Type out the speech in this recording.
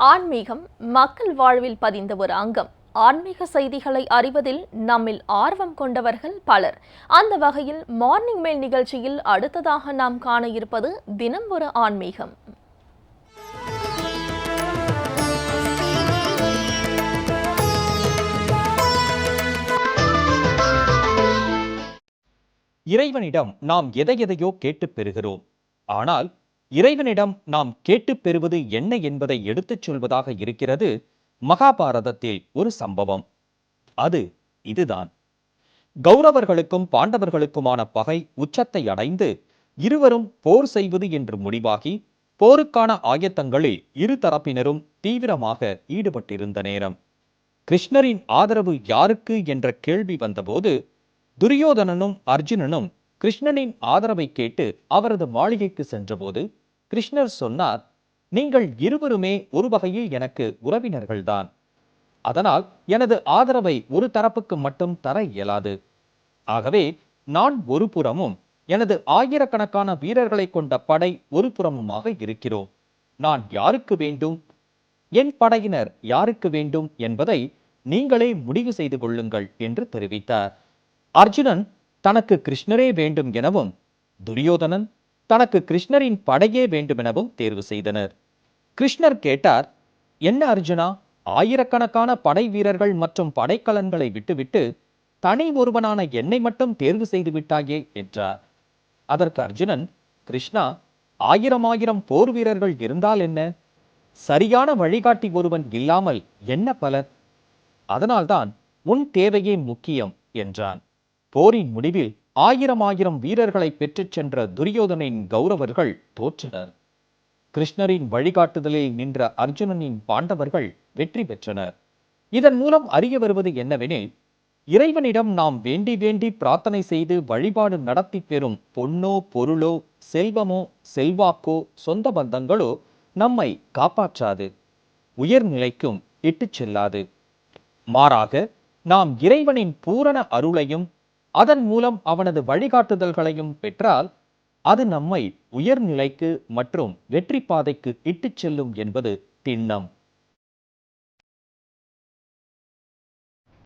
ஆன்மீகம் மக்கள் வாழ்வில் பதிந்த ஒரு அங்கம். ஆன்மீக செய்திகளை அறிவதில் நம்மில் ஆர்வம் கொண்டவர்கள் பலர். அந்த வகையில் மார்னிங் மெயில் நிகழ்ச்சியில் அடுத்ததாக நாம் காண இருப்பது தினம் ஒரு ஆன்மீகம். இறைவனிடம் நாம் எதையோ கேட்டுப் பெறுகிறோம். ஆனால் இறைவனிடம் நாம் கேட்டுப் பெறுவது என்ன என்பதை எடுத்துச் சொல்வதாக இருக்கிறது மகாபாரதத்தில் ஒரு சம்பவம். அது இதுதான். கௌரவர்களுக்கும் பாண்டவர்களுக்குமான பகை உச்சத்தை அடைந்து இருவரும் போர் செய்வது என்று முடிவாகி போருக்கான ஆயத்தங்களில் இரு தரப்பினரும் தீவிரமாக ஈடுபட்டிருந்த நேரம். கிருஷ்ணரின் ஆதரவு யாருக்கு என்ற கேள்வி வந்தபோது துரியோதனனும் அர்ஜுனனும் கிருஷ்ணனின் ஆதரவை கேட்டு அவரது மாளிகைக்கு சென்றபோது கிருஷ்ணர் சொன்னார், நீங்கள் இருவருமே ஒரு வகையில் எனக்கு உறவினர்கள்தான். அதனால் எனது ஆதரவை ஒரு தரப்புக்கு மட்டும் தர இயலாது. ஆகவே நான் ஒரு புறமும் எனது ஆயிரக்கணக்கான வீரர்களை கொண்ட படை ஒரு புறமுமாக இருக்கிறோம். நான் யாருக்கு வேண்டும், என் படையினர் யாருக்கு வேண்டும் என்பதை நீங்களே முடிவு செய்து கொள்ளுங்கள் என்று தெரிவித்தார். அர்ஜுனன் தனக்கு கிருஷ்ணரே வேண்டும் எனவும் துரியோதனன் தனக்கு கிருஷ்ணரின் படையே வேண்டுமெனவும் தேர்வு செய்தனர். கிருஷ்ணர் கேட்டார், என்ன அர்ஜுனா, ஆயிரக்கணக்கான படை வீரர்கள் மற்றும் படைக்கலன்களை விட்டுவிட்டு தனி ஒருவனான என்னை மட்டும் தேர்வு செய்து விட்டாயே என்றார். அதற்கு அர்ஜுனன், கிருஷ்ணா, ஆயிரம் போர் வீரர்கள் இருந்தால் என்ன, சரியான வழிகாட்டி ஒருவன் இல்லாமல் என்ன பலன்? அதனால்தான் உன் தேவையே முக்கியம் என்றான். போரின் முடிவில் ஆயிரம் வீரர்களை பெற்றுச் சென்ற துரியோதனின் கௌரவர்கள் தோற்றனர். கிருஷ்ணரின் வழிகாட்டுதலில் நின்ற அர்ஜுனனின் பாண்டவர்கள் வெற்றி பெற்றனர். இதன் மூலம் அறிய வருவது என்னவெனில், இறைவனிடம் நாம் வேண்டி பிரார்த்தனை செய்து வழிபாடு நடத்தி பெறும் பொன்னோ பொருளோ செல்வமோ செல்வாக்கோ சொந்த பந்தங்களோ நம்மை காப்பாற்றாது, உயர்நிலைக்கும் இட்டுச் செல்லாது. மாறாக நாம் இறைவனின் பூரண அருளையும் அதன் மூலம் அவனது வழிகாட்டுதல்களையும் பெற்றால் அது நம்மை உயர்நிலைக்கு மற்றும் வெற்றி பாதைக்கு இட்டுச் செல்லும் என்பது திண்ணம்.